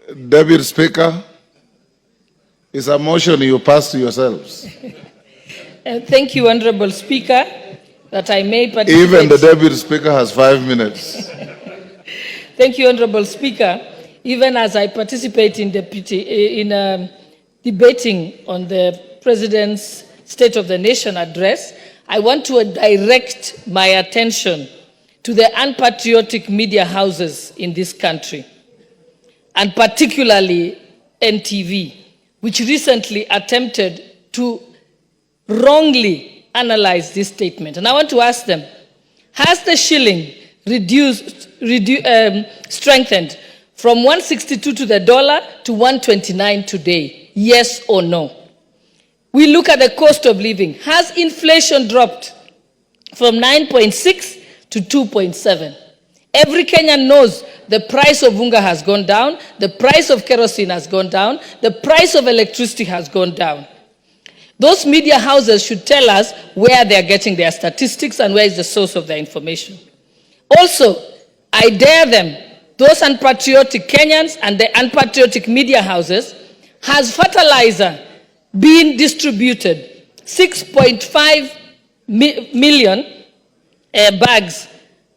Deputy Speaker, it's a motion you pass to yourselves. Thank you, Honorable Speaker, that I may participate. Even the Deputy Speaker has 5 minutes. Thank you, Honorable Speaker. Even as I participate in debating on the President's State of the Nation address, I want to direct my attention to the unpatriotic media houses in this country, and particularly NTV, which recently attempted to wrongly analyze this statement. And I want to ask them, has the shilling strengthened from 162 to the dollar to 129 today? Yes or no? We look at the cost of living. Has inflation dropped from 9.6 to 2.7? Every Kenyan knows the price of unga has gone down, the price of kerosene has gone down, the price of electricity has gone down. Those media houses should tell us where they are getting their statistics and where is the source of their information. Also, I dare them, those unpatriotic Kenyans and the unpatriotic media houses, has fertilizer been distributed, 6.5 million bags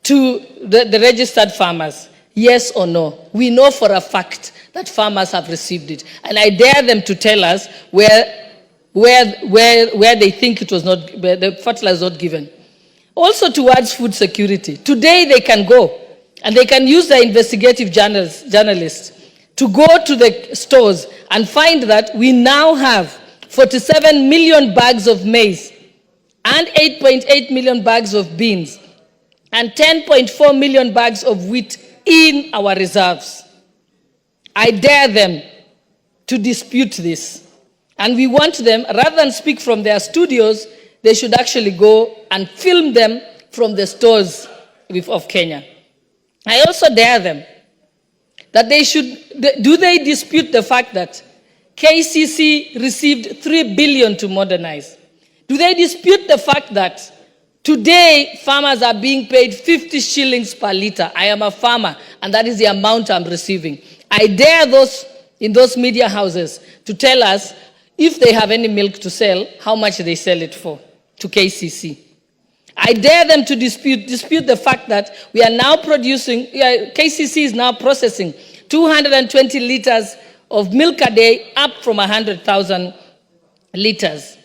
to the registered farmers? Yes or no? We know for a fact that farmers have received it. And I dare them to tell us where they think it was not, where the fertilizer was not given. Also towards food security. Today they can go and they can use the investigative journalists to go to the stores and find that we now have 47 million bags of maize and 8.8 million bags of beans and 10.4 million bags of wheat in our reserves. I dare them to dispute this. And we want them, rather than speak from their studios, they should actually go and film them from the stores of Kenya. I also dare them that they dispute the fact that KCC received 3 billion to modernize? Do they dispute the fact that today farmers are being paid 50 shillings per liter? I am a farmer and that is the amount I'm receiving. I dare those in those media houses to tell us if they have any milk to sell, how much they sell it for to KCC. I dare them to dispute the fact that we are now producing, KCC is now processing 220 liters of milk a day, up from 100,000 liters.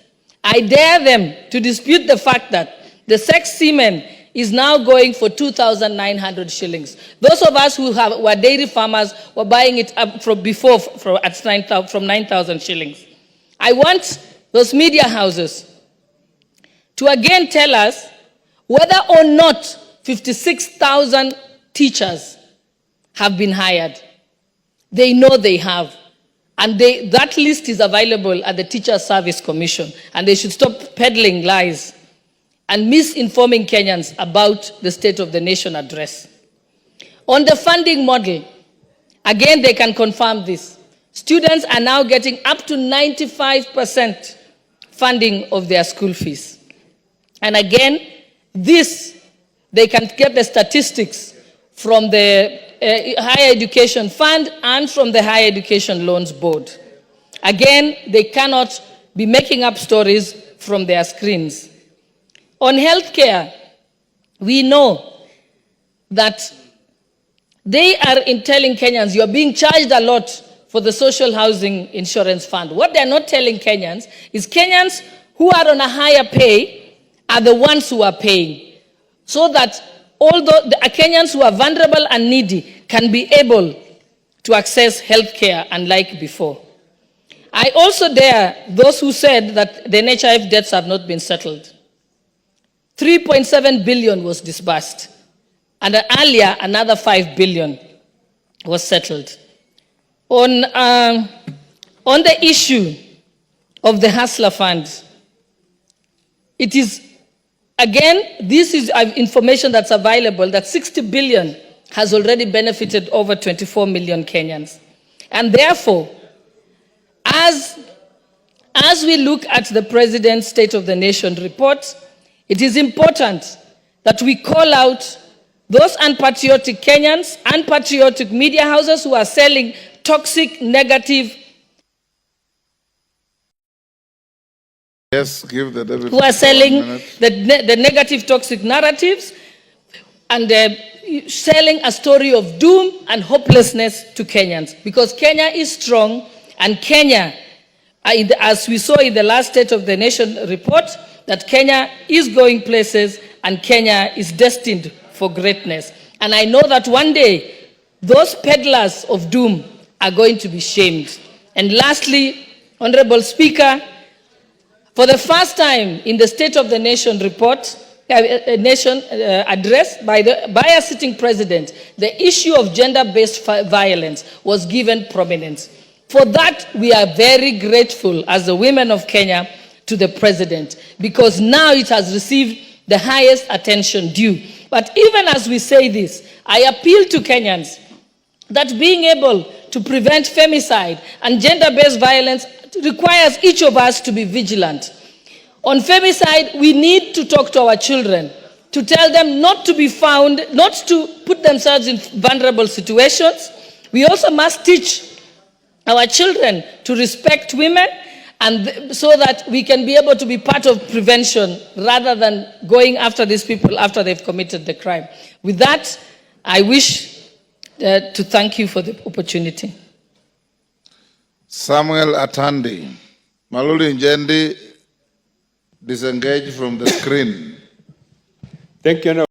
I dare them to dispute the fact that the sex semen is now going for 2,900 shillings. Those of us who were dairy farmers were buying it up from before from 9,000 shillings. I want those media houses to again tell us whether or not 56,000 teachers have been hired. They know they have. And that list is available at the Teacher Service Commission. And they should stop peddling lies and misinforming Kenyans about the State of the Nation address. On the funding model, again, they can confirm this. Students are now getting up to 95% funding of their school fees. And again, they can get the statistics from the Higher Education Fund and from the Higher Education Loans Board. Again, they cannot be making up stories from their screens. On healthcare, we know that they are telling Kenyans, you're being charged a lot for the social housing insurance fund. What they're not telling Kenyans is Kenyans who are on a higher pay are the ones who are paying, so that although the Kenyans who are vulnerable and needy can be able to access health care unlike before. I also dare those who said that the NHIF debts have not been settled. 3.7 billion was disbursed, and earlier another 5 billion was settled. On the issue of the Hustler Fund, it is, again, this is information that's available, that 60 billion has already benefited over 24 million Kenyans. And therefore, as we look at the President's State of the Nation report, it is important that we call out those unpatriotic Kenyans, unpatriotic media houses who are selling toxic, negative, Yes, give the deputy. who are selling 1 minute. the negative, toxic narratives and selling a story of doom and hopelessness to Kenyans. Because Kenya is strong, and Kenya, as we saw in the last State of the Nation report, that Kenya is going places and Kenya is destined for greatness. And I know that one day, those peddlers of doom are going to be shamed. And lastly, Honorable Speaker, for the first time in the State of the Nation report, address by a sitting president, the issue of gender-based violence was given prominence. For that, we are very grateful as the women of Kenya to the president, because now it has received the highest attention due. But even as we say this, I appeal to Kenyans that being able to prevent femicide and gender-based violence requires each of us to be vigilant. On femicide, we need to talk to our children, to tell them not to put themselves in vulnerable situations. We also must teach our children to respect women, and so that we can be able to be part of prevention rather than going after these people after they've committed the crime. With that, I wish to thank you for the opportunity. Samuel Atandi. Maluli Njendi, disengage from the screen. Thank you.